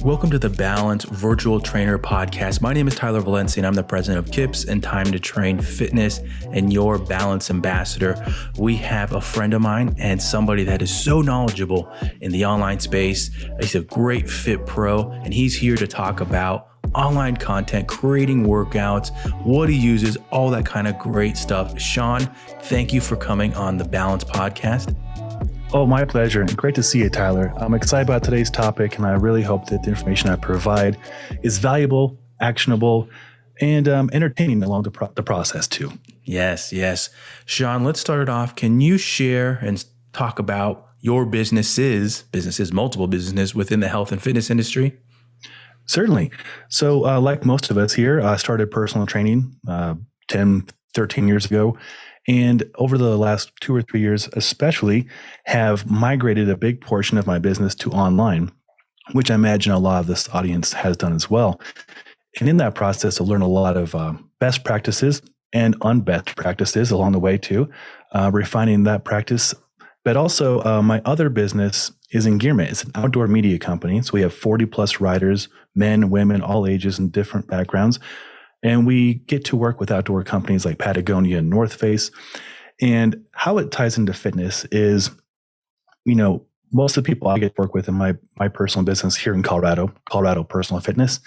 Welcome to the Balance Virtual Trainer Podcast. My name is Tyler Valencia, and I'm the president of KIPS and Time to Train Fitness and your balance ambassador. We have a friend of mine and somebody that is so knowledgeable in the online space. He's a great fit pro, and he's here to talk about online content, creating workouts, what he uses, all that kind of great stuff. Sean, thank you for coming on the Balance Podcast. Oh, my pleasure. And great to see you, Tyler. I'm excited about today's topic, and I really hope that the information I provide is valuable, actionable, and entertaining along the process too. Yes. Sean, let's start it off. Can you share and talk about your businesses, multiple businesses within the health and fitness industry? Certainly. So like most of us here, I started personal training 10, 13 years ago. And over the last 2 or 3 years, especially, have migrated a big portion of my business to online, which I imagine a lot of this audience has done as well. And in that process, I learned a lot of best practices and unbest practices along the way too, refining that practice. But also my other business is Engearment. It's an outdoor media company. So we have 40 plus riders, men, women, all ages and different backgrounds. And we get to work with outdoor companies like Patagonia and North Face. And how it ties into fitness is, most of the people I get to work with in my personal business here in Colorado Personal Fitness,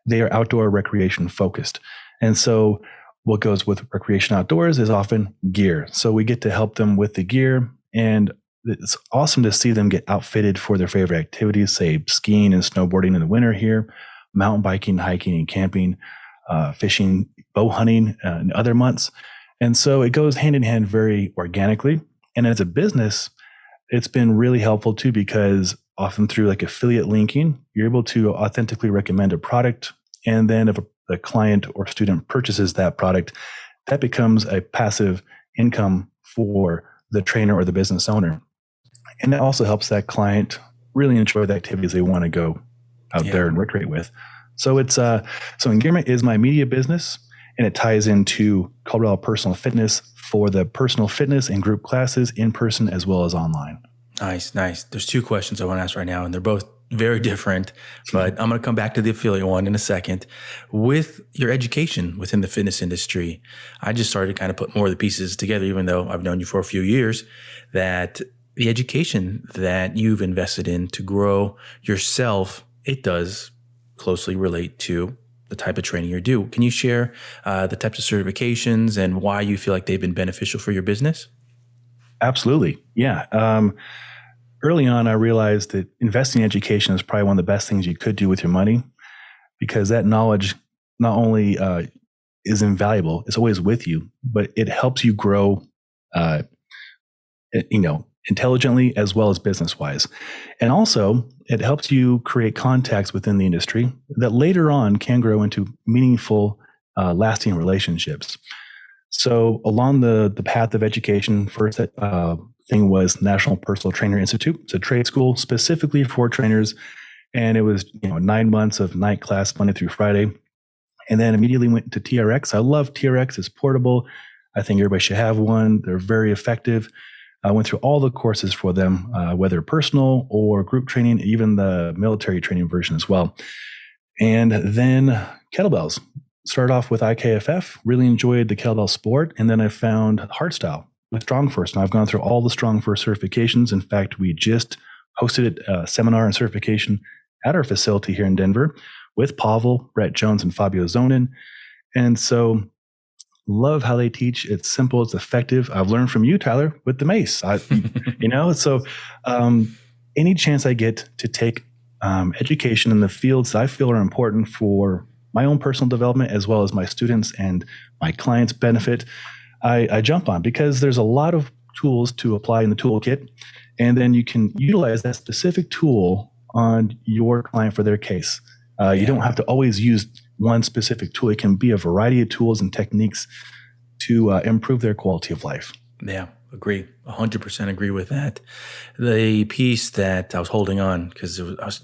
they are outdoor recreation focused. And so what goes with recreation outdoors is often gear. So we get to help them with the gear, and it's awesome to see them get outfitted for their favorite activities, say skiing and snowboarding in the winter here, mountain biking, hiking and camping, fishing, bow hunting in other months. And so it goes hand in hand very organically. And as a business, it's been really helpful too, because often through like affiliate linking, you're able to authentically recommend a product. And then if a client or student purchases that product, that becomes a passive income for the trainer or the business owner. And it also helps that client really enjoy the activities they want to go out there and recreate with. So it's so Engearment is my media business, and it ties into Colorado Personal Fitness for the personal fitness and group classes in person as well as online. Nice. There's 2 questions I want to ask right now, and they're both very different, but I'm going to come back to the affiliate one in a second. With your education within the fitness industry, I just started to kind of put more of the pieces together, even though I've known you for a few years, that the education that you've invested in to grow yourself, it does closely relate to the type of training you do. Can you share the types of certifications and why you feel like they've been beneficial for your business? Absolutely. Yeah. Early on, I realized that investing in education is probably one of the best things you could do with your money, because that knowledge not only is invaluable, it's always with you, but it helps you grow, intelligently as well as business-wise. And also, it helps you create contacts within the industry that later on can grow into meaningful, lasting relationships. So along the path of education, first thing was National Personal Trainer Institute. It's a trade school specifically for trainers. And it was 9 months of night class, Monday through Friday. And then immediately went to TRX. I love TRX. It's portable. I think everybody should have one. They're very effective. I went through all the courses for them, whether personal or group training, even the military training version as well. And then kettlebells. Started off with IKFF, really enjoyed the kettlebell sport. And then I found hardstyle with StrongFirst. And I've gone through all the StrongFirst certifications. In fact, we just hosted a seminar and certification at our facility here in Denver with Pavel, Brett Jones, and Fabio Zonin. And so love how they teach. It's simple, it's effective. I've learned from you, Tyler, with the mace. So any chance I get to take education in the fields I feel are important for my own personal development as well as my students and my clients' benefit, I jump on, because there's a lot of tools to apply in the toolkit, and then you can utilize that specific tool on your client for their case. You don't have to always use one specific tool. It can be a variety of tools and techniques to improve their quality of life. Yeah, agree. 100% agree with that. The piece that I was holding on, because I was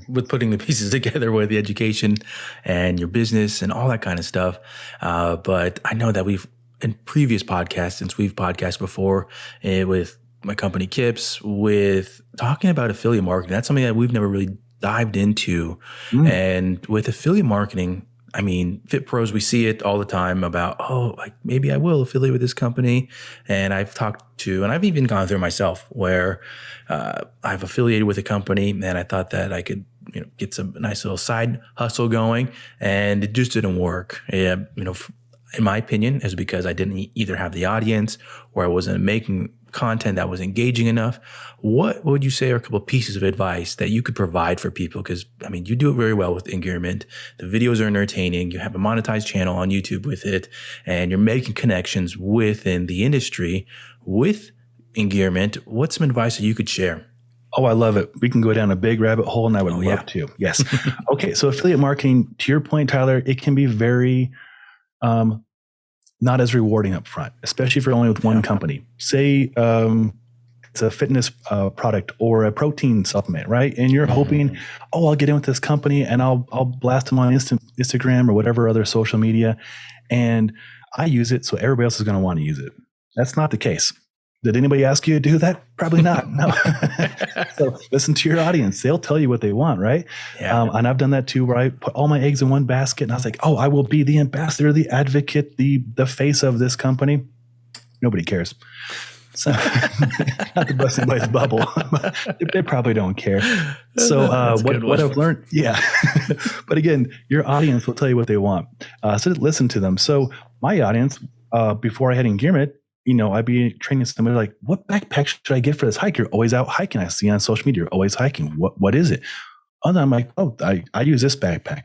with putting the pieces together with the education and your business and all that kind of stuff. But I know that we've, in previous podcasts, since we've podcasted before with my company KIPS, with talking about affiliate marketing, that's something that we've never really dived into. Mm. And with affiliate marketing, I mean, Fit Pros, we see it all the time about, oh, like maybe I will affiliate with this company. And I've talked to, and I've even gone through myself where I've affiliated with a company and I thought that I could, get some nice little side hustle going, and it just didn't work. Yeah, in my opinion, is because I didn't either have the audience or I wasn't making content that was engaging enough. What would you say are a couple of pieces of advice that you could provide for people? Because, I mean, you do it very well with Engearment. The videos are entertaining. You have a monetized channel on YouTube with it, and you're making connections within the industry with Engearment. What's some advice that you could share? Oh, I love it. We can go down a big rabbit hole, and I would love to. Yes. Okay. So affiliate marketing, to your point, Tyler, it can be very not as rewarding up front, especially if you're only with one company. Say it's a fitness product or a protein supplement, right? And you're hoping, I'll get in with this company and I'll blast them on Instagram or whatever other social media, and I use it, so everybody else is going to want to use it. That's not the case. Did anybody ask you to do that? Probably not. No. So listen to your audience. They'll tell you what they want, right? Yeah. And I've done that too, where I put all my eggs in one basket and I was like, oh, I will be the ambassador, the advocate, the face of this company. Nobody cares. So not to bust anybody's bubble. They probably don't care. So what I've learned, but again, your audience will tell you what they want. So listen to them. So my audience, before I had Engearment, I'd be training somebody like, what backpack should I get for this hike? You're always out hiking. I see on social media, you're always hiking. What is it? And I'm like, oh, I use this backpack.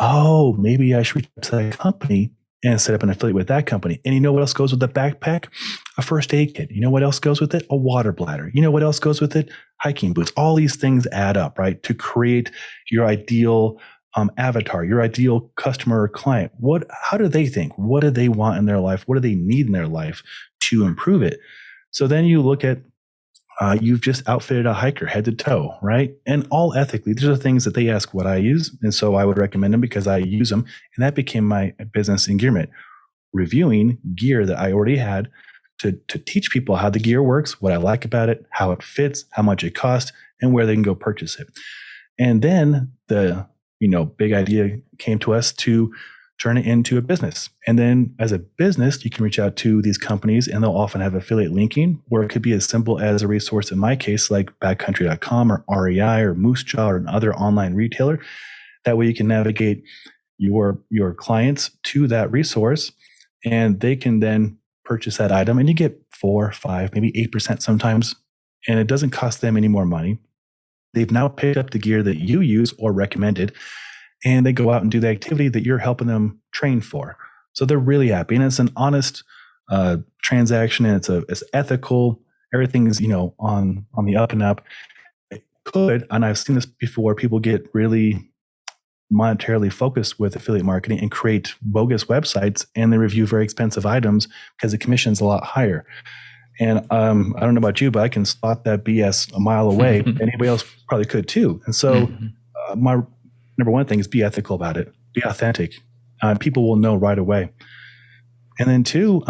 Oh, maybe I should reach out to that company and set up an affiliate with that company. And you know what else goes with the backpack? A first aid kit. You know what else goes with it? A water bladder. You know what else goes with it? Hiking boots. All these things add up, right? To create your ideal avatar, your ideal customer or client. How do they think? What do they want in their life? What do they need in their life to improve it? So then you look at, you've just outfitted a hiker head to toe, right? And all ethically, these are things that they ask what I use. And so I would recommend them because I use them. And that became my business Engearment, reviewing gear that I already had to teach people how the gear works, what I like about it, how it fits, how much it costs, and where they can go purchase it. And then the big idea came to us to turn it into a business. And then as a business, you can reach out to these companies and they'll often have affiliate linking, where it could be as simple as a resource in my case, like backcountry.com or REI or Moose Jaw or another online retailer. That way you can navigate your clients to that resource and they can then purchase that item and you get 4, 5, maybe 8% sometimes. And it doesn't cost them any more money. They've now picked up the gear that you use or recommended, and they go out and do the activity that you're helping them train for. So they're really happy, and it's an honest transaction, and it's ethical. Everything's on the up and up. It could, and I've seen this before, people get really monetarily focused with affiliate marketing and create bogus websites, and they review very expensive items because the commission's a lot higher. And I don't know about you, but I can spot that BS a mile away. Anybody else probably could too. And so my number one thing is be ethical about it. Be authentic. People will know right away. And then 2,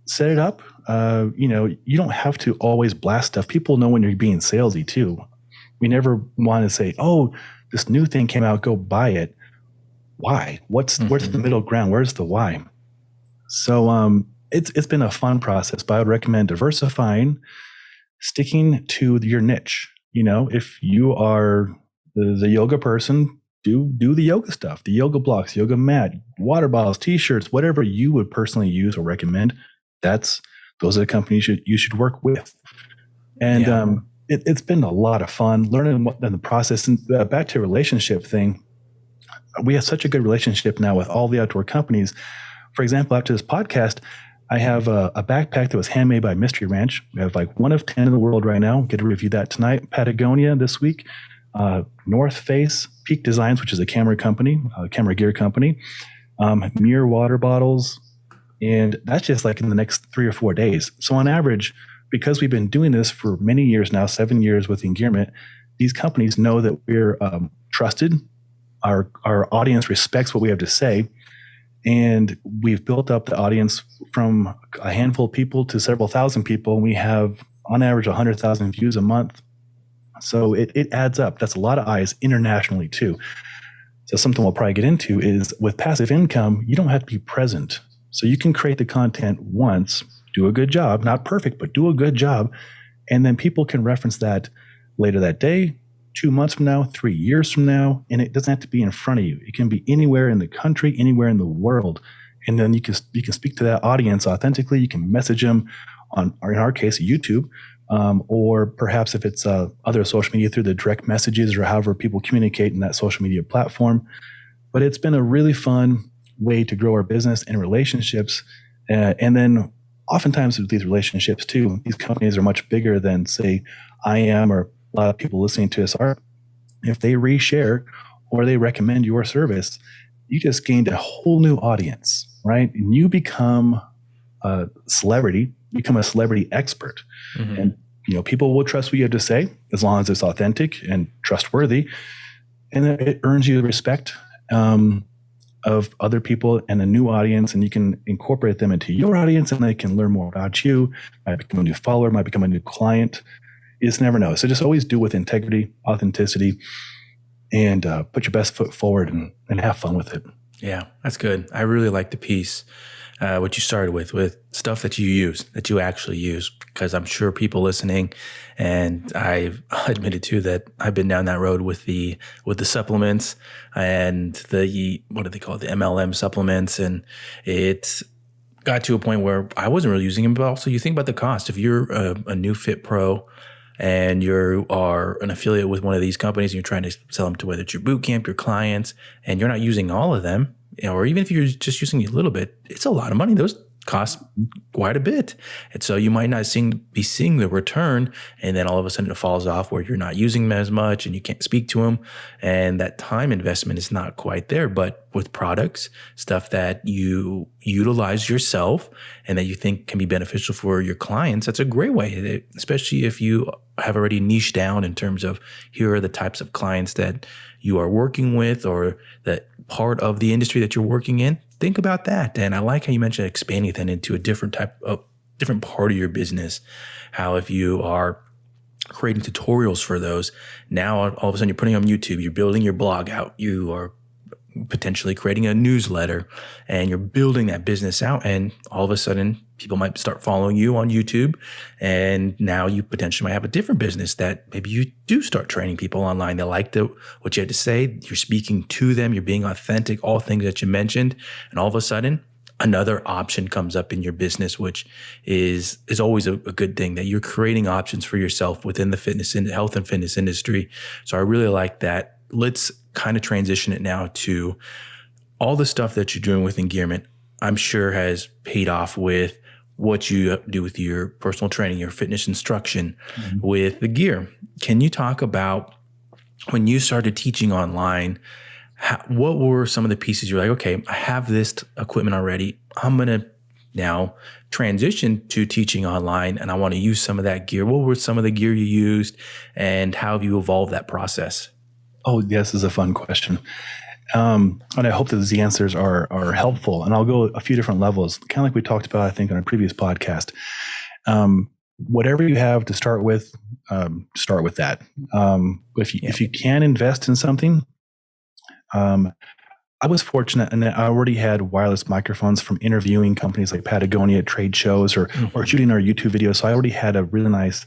set it up. You don't have to always blast stuff. People know when you're being salesy too. We never want to say, oh, this new thing came out, go buy it. Why? Where's the middle ground? Where's the why? So it's been a fun process, but I would recommend diversifying, sticking to your niche. If you are the yoga person, do the yoga stuff, the yoga blocks, yoga mat, water bottles, t-shirts, whatever you would personally use or recommend. Those are the companies you should work with. And it's been a lot of fun learning in the process. And back to a relationship thing, we have such a good relationship now with all the outdoor companies. For example, after this podcast, I have a backpack that was handmade by Mystery Ranch. We have like 1 of 10 in the world right now. Get to review that tonight. Patagonia this week. North Face, Peak Designs, which is a camera gear company. Muir water bottles. And that's just like in the next 3 or 4 days. So on average, because we've been doing this for many years now, 7 years with Engearment, these companies know that we're trusted. Our audience respects what we have to say. And we've built up the audience from a handful of people to several thousand people. And we have, on average, 100,000 views a month So it adds up. That's a lot of eyes internationally too. So something we'll probably get into is with passive income, you don't have to be present. So you can create the content once, do a good job, not perfect, but do a good job. And then people can reference that later that day, 2 months from now, 3 years from now. And it doesn't have to be in front of you. It can be anywhere in the country, anywhere in the world. And then you can speak to that audience authentically. You can message them on, or in our case, YouTube, or perhaps if it's other social media through the direct messages or however people communicate in that social media platform. But it's been a really fun way to grow our business and relationships. And then oftentimes with these relationships too, these companies are much bigger than, say, I am or a lot of people listening to us are. If they reshare or they recommend your service, you just gained a whole new audience, right? And you become a celebrity, become a celebrity expert. Mm-hmm. And people will trust what you have to say as long as it's authentic and trustworthy. And it earns you the respect of other people and a new audience, and you can incorporate them into your audience and they can learn more about you, might become a new follower, might become a new client. You just never know. So just always do with integrity, authenticity, and put your best foot forward and have fun with it. Yeah, that's good. I really like the piece, what you started with stuff that you use, that you actually use, because I'm sure people listening, and I've admitted too that I've been down that road with the supplements and the, what do they call it, the MLM supplements, and it got to a point where I wasn't really using them, but also you think about the cost. If you're a new Fit Pro and you are an affiliate with one of these companies and you're trying to sell them to whether it's your boot camp, your clients, and you're not using all of them, or even if you're just using a little bit, it's a lot of money. Those cost quite a bit. And so you might not be seeing the return, and then all of a sudden it falls off where you're not using them as much and you can't speak to them. And that time investment is not quite there. But with products, stuff that you utilize yourself and that you think can be beneficial for your clients, that's a great way, especially if you have already niched down in terms of here are the types of clients that you are working with or that part of the industry that you're working in. Think about that. And I like how you mentioned expanding then into a different part of your business. How if you are creating tutorials for those, now all of a sudden you're putting them on YouTube, you're building your blog out, you are potentially creating a newsletter, and you're building that business out. And all of a sudden people might start following you on YouTube. And now you potentially might have a different business that maybe you do start training people online. They like what you have to say. You're speaking to them. You're being authentic, all things that you mentioned. And all of a sudden, another option comes up in your business, which is always a good thing, that you're creating options for yourself within the health and fitness industry. So I really like that. Let's kind of transition it now to all the stuff that you're doing with Engearment. I'm sure has paid off with what you do with your personal training, your fitness instruction, mm-hmm. with the gear. Can you talk about when you started teaching online, what were some of the pieces you're like, okay, I have this equipment already. I'm going to now transition to teaching online and I want to use some of that gear. What were some of the gear you used and how have you evolved that process? Oh, yes, this is a fun question. And I hope that the answers are helpful. And I'll go a few different levels, kind of like we talked about, I think, on a previous podcast. Whatever you have to start with that. If you can invest in something, I was fortunate in that I already had wireless microphones from interviewing companies like Patagonia at trade shows or shooting our YouTube videos. So I already had a really nice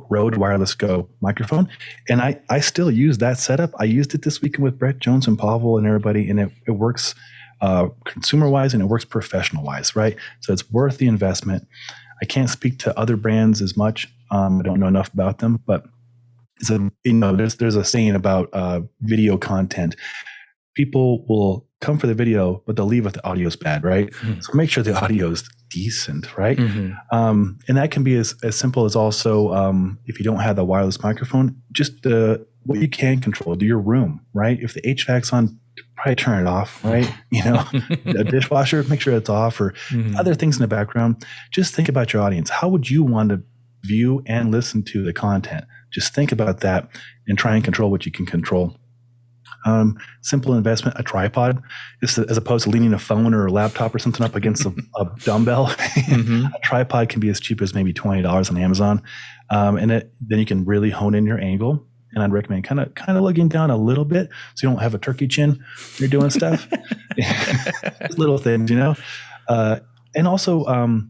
Rode Wireless Go microphone. And I still use that setup. I used it this weekend with Brett Jones and Pavel and everybody, and it works consumer-wise and it works professional-wise, right? So it's worth the investment. I can't speak to other brands as much. I don't know enough about them, but there's a saying about video content. People will come for the video, but they'll leave if the audio is bad, right? Mm-hmm. So make sure the audio is decent, right? Mm-hmm. And that can be as simple as also, if you don't have the wireless microphone, just what you can control, do your room, right? If the HVAC's on, probably turn it off, right? A dishwasher, make sure it's off, or other things in the background. Just think about your audience. How would you want to view and listen to the content? Just think about that and try and control what you can control. Simple investment, a tripod, as opposed to leaning a phone or a laptop or something up against a dumbbell. A tripod can be as cheap as maybe $20 on Amazon. Then you can really hone in your angle. And I'd recommend kind of looking down a little bit so you don't have a turkey chin when you're doing stuff. Little things, and also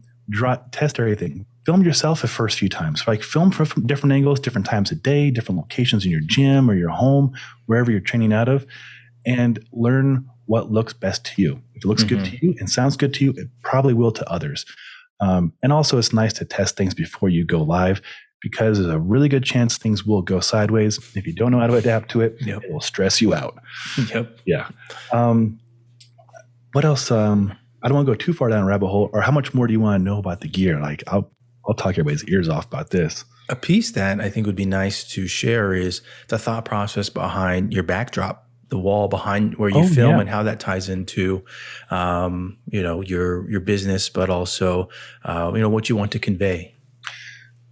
test everything. Film yourself the first few times. Like film from different angles, different times of day, different locations in your gym or your home, wherever you're training out of, and learn what looks best to you. If it looks good to you and sounds good to you, it probably will to others. And also, it's nice to test things before you go live, because there's a really good chance things will go sideways. If you don't know how to adapt to it, it will stress you out. Yep. Yeah. What else? I don't want to go too far down a rabbit hole. Or how much more do you want to know about the gear? Like, I'll talk everybody's ears off about this. A piece that I think would be nice to share is the thought process behind your backdrop, the wall behind where you film, and how that ties into, your business, but also, what you want to convey.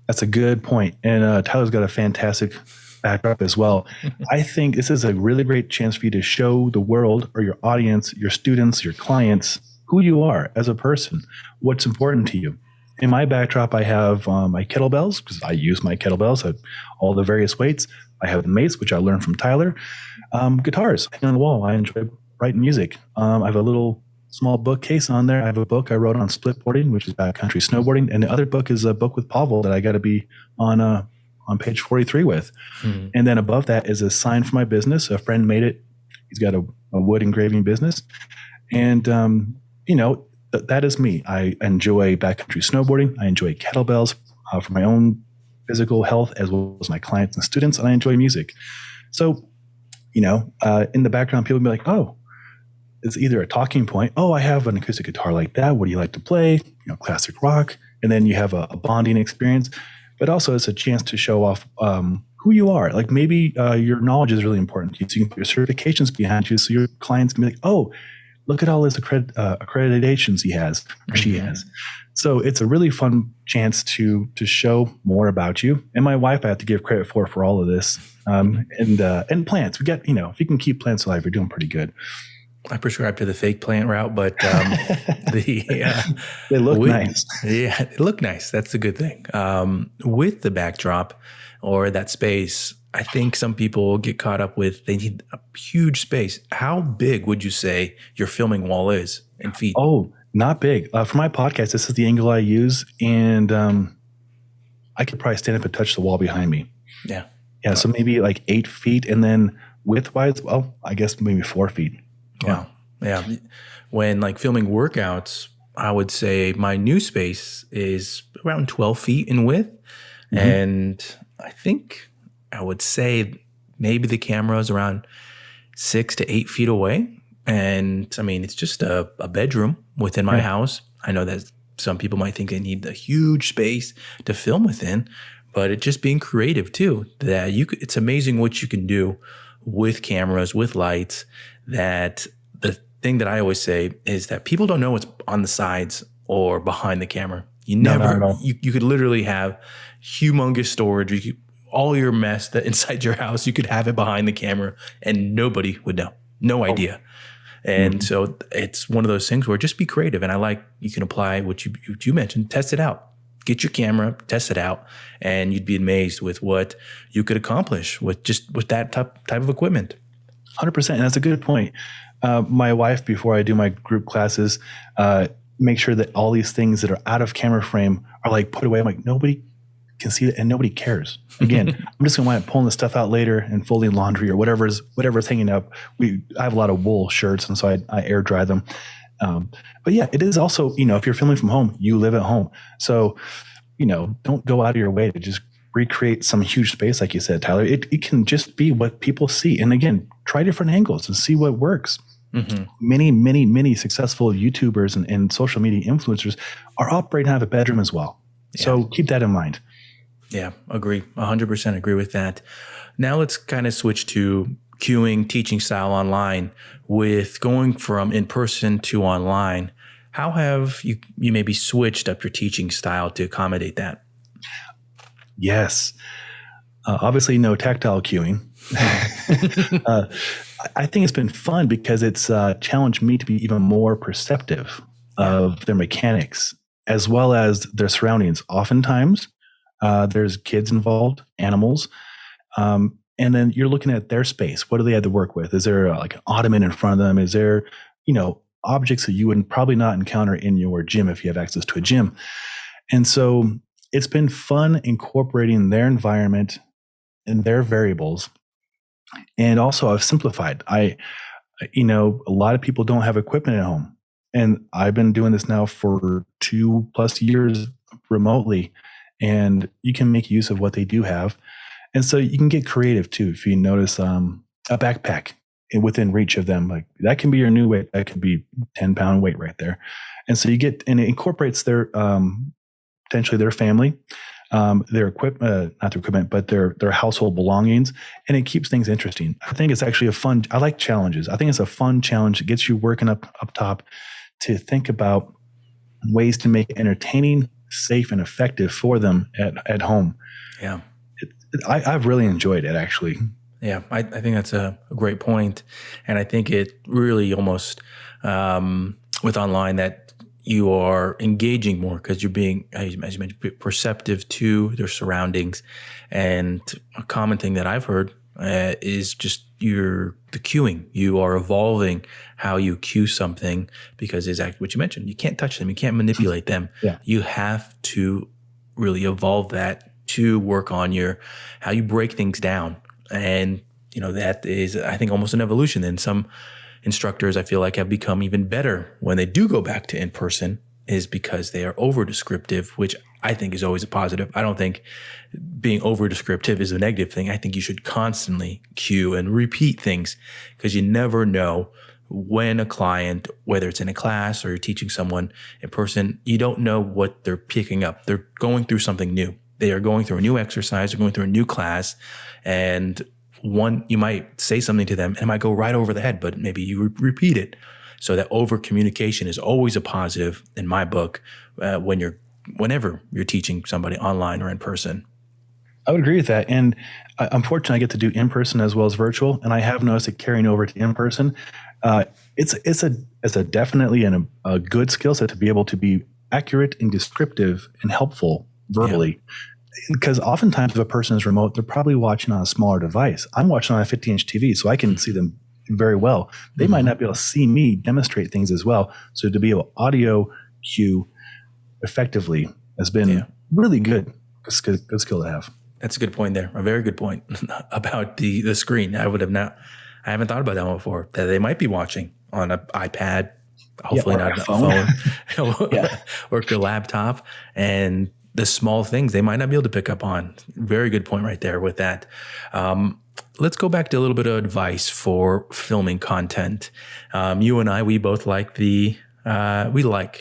That's a good point. And Tyler's got a fantastic backdrop as well. I think this is a really great chance for you to show the world or your audience, your students, your clients, who you are as a person, what's important to you. In my backdrop, I have my kettlebells, because I use my kettlebells at all the various weights. I have the mace, which I learned from Tyler. Guitars hanging on the wall. I enjoy writing music. I have a little small bookcase on there. I have a book I wrote on splitboarding, which is backcountry snowboarding. And the other book is a book with Pavel that I got to be on page 43 with. And then above that is a sign for my business. A friend made it. He's got a wood engraving business. And, that is me. I enjoy backcountry snowboarding. I enjoy kettlebells for my own physical health, as well as my clients and students. And I enjoy music. So, in the background, people will be like, oh, it's either a talking point. Oh, I have an acoustic guitar like that. What do you like to play? Classic rock. And then you have a bonding experience, but also it's a chance to show off who you are. Like maybe your knowledge is really important to you. So you can put your certifications behind you. So your clients can be like, oh, look at all his accreditations he has or she has. So it's a really fun chance to show more about you. And my wife, I have to give credit for all of this. And plants. We get, if you can keep plants alive, you're doing pretty good. I prescribe to the fake plant route, but they look nice. Yeah, they look nice. That's the good thing. With the backdrop or that space, I think some people get caught up with they need a huge space. How big would you say your filming wall is in feet? Oh, not big. For my podcast, this is the angle I use, and I could probably stand up and touch the wall behind me. Yeah. Yeah, so maybe like 8 feet, and then width-wise, well, I guess maybe 4 feet. Wow. Yeah. When filming workouts, I would say my new space is around 12 feet in width. And I think I would say maybe the camera is around 6 to 8 feet away. And I mean, it's just a bedroom within my house. I know that some people might think they need a huge space to film within, but it's just being creative too, that it's amazing what you can do with cameras, with lights. That the thing that I always say is that people don't know what's on the sides or behind the camera. You could literally have humongous storage. All your mess that inside your house, you could have it behind the camera and nobody would know. No idea. And so it's one of those things where just be creative. And you can apply what you mentioned, test it out. Get your camera, test it out, and you'd be amazed with what you could accomplish with that type of equipment. 100%. And that's a good point. My wife, before I do my group classes, make sure that all these things that are out of camera frame are put away. I'm like, nobody can see it and nobody cares. Again, I'm just going to wind up pulling the stuff out later and folding laundry or whatever's hanging up. I have a lot of wool shirts, and so I air dry them. But yeah, it is also, if you're filming from home, you live at home. So, don't go out of your way to just recreate some huge space, like you said, Tyler. It can just be what people see. And again, try different angles and see what works. Many, many, many successful YouTubers and social media influencers are operating out of a bedroom as well. Yeah. So keep that in mind. Yeah, agree. 100% agree with that. Now let's kind of switch to cueing teaching style online. With going from in-person to online, how have you maybe switched up your teaching style to accommodate that? Yes. Obviously, no tactile cueing. I think it's been fun because it's challenged me to be even more perceptive of their mechanics as well as their surroundings. Oftentimes, There's kids involved, animals. And then you're looking at their space. What do they have to work with? Is there like an ottoman in front of them? Is there, objects that you would probably not encounter in your gym if you have access to a gym? And so it's been fun incorporating their environment and their variables. And also I've simplified. A lot of people don't have equipment at home. And I've been doing this now for 2+ years remotely, and you can make use of what they do have. And so you can get creative too. If you notice a backpack within reach of them, like that can be your new weight. That could be 10-pound weight right there. And so it incorporates their potentially their family, their equipment, not their equipment, but their household belongings, and it keeps things interesting. I think it's actually I like challenges. I think it's a fun challenge. It gets you working up top to think about ways to make it entertaining, safe, and effective for them at home. Yeah. I've really enjoyed it, actually. Yeah, I think that's a great point. And I think it really almost, with online, that you are engaging more because you're being, as you mentioned, perceptive to their surroundings. And a common thing that I've heard is just the cueing. You are evolving how you cue something because exactly what you mentioned. You can't touch them. You can't manipulate them. Yeah. You have to really evolve that to work on how you break things down. And, that is, I think, almost an evolution. And some instructors, I feel like, have become even better when they do go back to in-person is because they are over-descriptive, which I think is always a positive. I don't think being over-descriptive is a negative thing. I think you should constantly cue and repeat things because you never know when a client, whether it's in a class or you're teaching someone in person, you don't know what they're picking up. They're going through something new. They are going through a new exercise, they're going through a new class, and you might say something to them and it might go right over the head, but maybe you repeat it. So that over communication is always a positive in my book whenever you're teaching somebody online or in person. I would agree with that. And unfortunately, I get to do in-person as well as virtual, and I have noticed it carrying over to in-person. It's a definitely a good skill set to be able to be accurate and descriptive and helpful verbally. Yeah. Because oftentimes if a person is remote, they're probably watching on a smaller device. I'm watching on a 50-inch TV, so I can see them very well. They might not be able to see me demonstrate things as well. So to be able to audio cue effectively has been really good. Good skill to have. That's a good point there. A very good point about the screen. I haven't thought about that one before, that they might be watching on an iPad, hopefully not a phone, or your laptop, and the small things they might not be able to pick up on. Very good point right there with that. Let's go back to a little bit of advice for filming content. You and I, we both like we like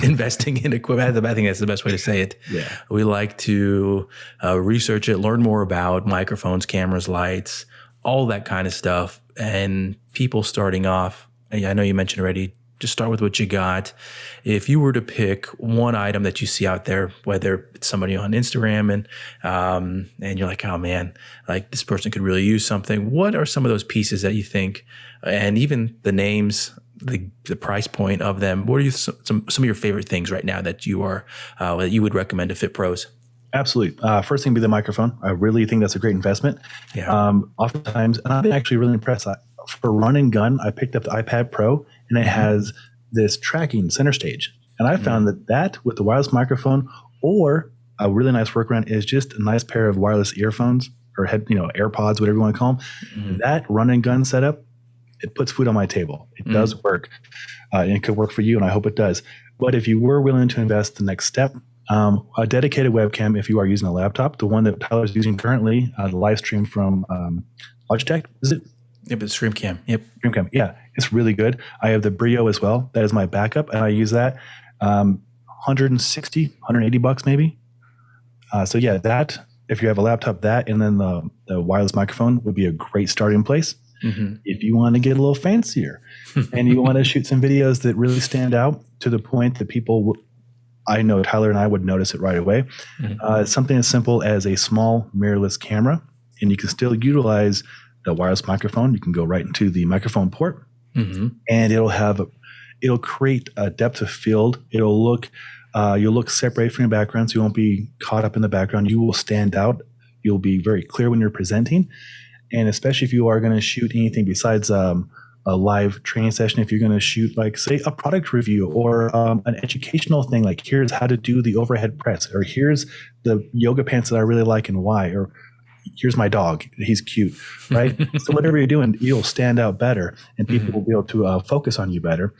investing in equipment. I think that's the best way to say it. Yeah. We like to research it, learn more about microphones, cameras, lights, all that kind of stuff. And people starting off, I know you mentioned already, just start with what you got. If you were to pick one item that you see out there, whether it's somebody on Instagram and you're like, oh man, like this person could really use something. What are some of those pieces that you think, and even the names, the price point of them? What are some of your favorite things right now that you would recommend to Fit Pros? Absolutely. First thing would be the microphone. I really think that's a great investment. Yeah. Oftentimes, and I've been actually really impressed. For run and gun, I picked up the iPad Pro, and it has this tracking center stage. And I found that with the wireless microphone, or a really nice workaround is just a nice pair of wireless earphones or AirPods, whatever you want to call them. That run and gun setup, it puts food on my table. It does work. And it could work for you, and I hope it does. But if you were willing to invest the next step, a dedicated webcam, if you are using a laptop, the one that Tyler's using currently, the live stream from Logitech, is it? Yep, it's StreamCam. Yep. StreamCam. Yeah, it's really good. I have the Brio as well. That is my backup, and I use that. $160, $180 maybe. So yeah, that, if you have a laptop, that, and then the wireless microphone would be a great starting place. If you want to get a little fancier and you want to shoot some videos that really stand out to the point that I know Tyler and I would notice it right away. Something as simple as a small mirrorless camera, and you can still utilize the wireless microphone. You can go right into the microphone port, and it'll create a depth of field. It'll look You'll look separate from your background, so you won't be caught up in the background. You will stand out. You'll be very clear when you're presenting. And especially if you are going to shoot anything besides a live training session, if you're going to shoot, like, say, a product review or an educational thing, like here's how to do the overhead press, or here's the yoga pants that I really like and why, or here's my dog, he's cute, right? So whatever you're doing, you'll stand out better and people will be able to focus on you better.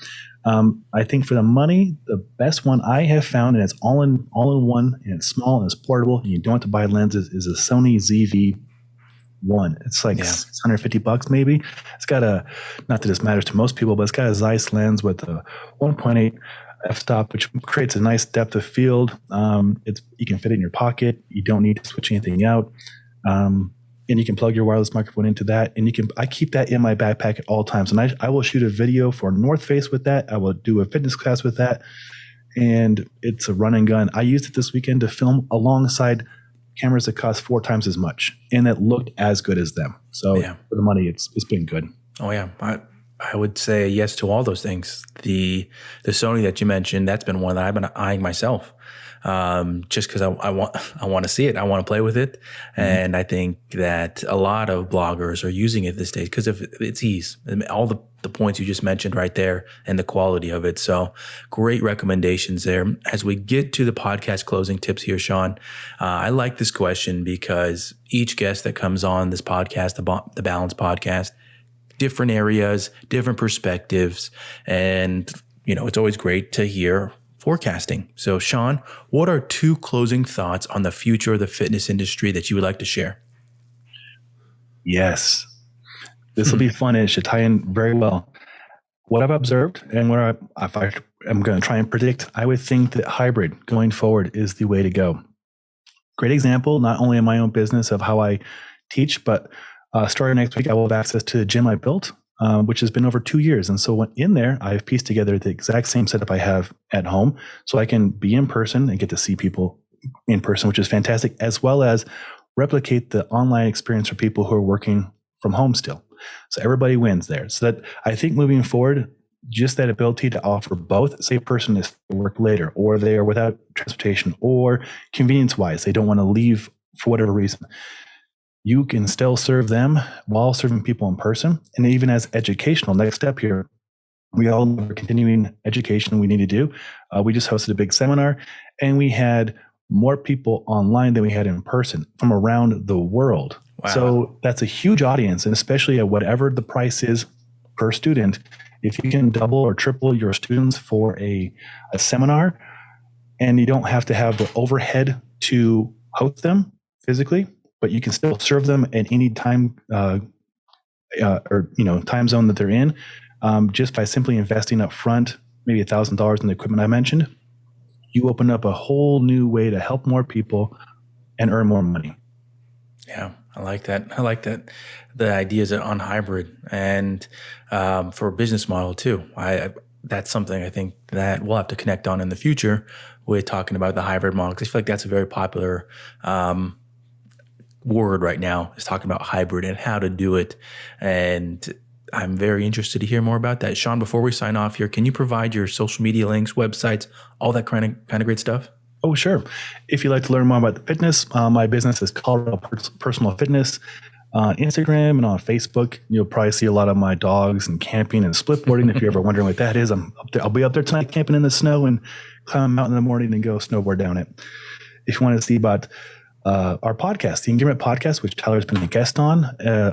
I think for the money, the best one I have found, and it's all in one, and it's small and it's portable, and you don't have to buy lenses, is a Sony ZV-1. It's like $650 maybe. It's got not that this matters to most people, but it's got a Zeiss lens with a 1.8 f-stop, which creates a nice depth of field. You can fit it in your pocket. You don't need to switch anything out. And you can plug your wireless microphone into that. And I keep that in my backpack at all times. And I will shoot a video for North Face with that. I will do a fitness class with that. And it's a run and gun. I used it this weekend to film alongside cameras that cost 4 times as much, and that looked as good as them. So for the money, it's been good. Oh yeah. I would say yes to all those things. The Sony that you mentioned, that's been one that I've been eyeing myself. Just because I want to see it. I want to play with it. And I think that a lot of bloggers are using it these days because of its ease. All the points you just mentioned right there and the quality of it. So great recommendations there. As we get to the podcast closing tips here, Sean, I like this question because each guest that comes on this podcast, the Balance Podcast, different areas, different perspectives. And, it's always great to hear forecasting. So, Sean, what are 2 closing thoughts on the future of the fitness industry that you would like to share? Yes. This will be fun, and it should tie in very well. What I've observed and what I'm going to try and predict, I would think that hybrid going forward is the way to go. Great example, not only in my own business of how I teach, but starting next week, I will have access to the gym I built, which has been over 2 years. And so in there, I've pieced together the exact same setup I have at home. So I can be in person and get to see people in person, which is fantastic, as well as replicate the online experience for people who are working from home still. So everybody wins there. So that I think moving forward, just that ability to offer both, say a person is to work later, or they are without transportation, or convenience-wise, they don't want to leave for whatever reason. You can still serve them while serving people in person. And even as educational, next step here, we all have continuing education we need to do. We just hosted a big seminar, and we had more people online than we had in person from around the world. Wow. So that's a huge audience, and especially at whatever the price is per student, if you can double or triple your students for a seminar, and you don't have to have the overhead to host them physically, but you can still serve them at any time time zone that they're in, just by simply investing up front, maybe $1,000 in the equipment I mentioned, you open up a whole new way to help more people and earn more money. Yeah, I like that. The ideas on hybrid and for a business model too. That's something I think that we'll have to connect on in the future with talking about the hybrid model, because I feel like that's a very popular word right now, is talking about hybrid and how to do it. And I'm very interested to hear more about that. Sean, before we sign off here, can you provide your social media links, websites, all that kind of great stuff? Oh, sure. If you'd like to learn more about the fitness, my business is Colorado Personal Fitness on Instagram and on Facebook. You'll probably see a lot of my dogs and camping and splitboarding. If you're ever wondering what that is, I'll be up there tonight camping in the snow and climb a mountain in the morning and go snowboard down it. If you want to see about our podcast, the Engagement Podcast, which Tyler's been a guest on.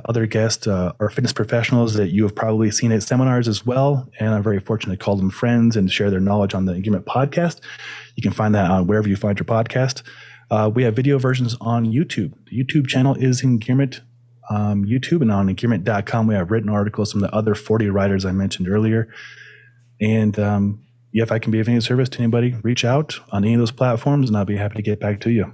Other guests are fitness professionals that you have probably seen at seminars as well. And I'm very fortunate to call them friends and share their knowledge on the Engagement Podcast. You can find that on wherever you find your podcast. We have video versions on YouTube. The YouTube channel is Engagement YouTube, and on engagement.com we have written articles from the other 40 writers I mentioned earlier. And if I can be of any service to anybody, reach out on any of those platforms and I'll be happy to get back to you.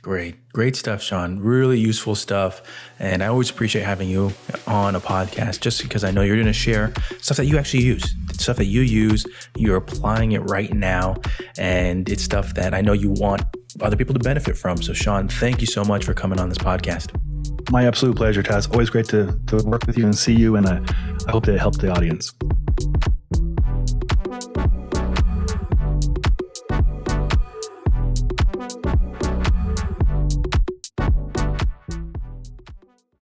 Great stuff, Sean. Really useful stuff. And I always appreciate having you on a podcast, just because I know you're going to share stuff that you actually use, stuff that you use, you're applying it right now. And it's stuff that I know you want other people to benefit from. So Sean, thank you so much for coming on this podcast. My absolute pleasure, Taz. Always great to work with you and see you. And I hope that it helped the audience.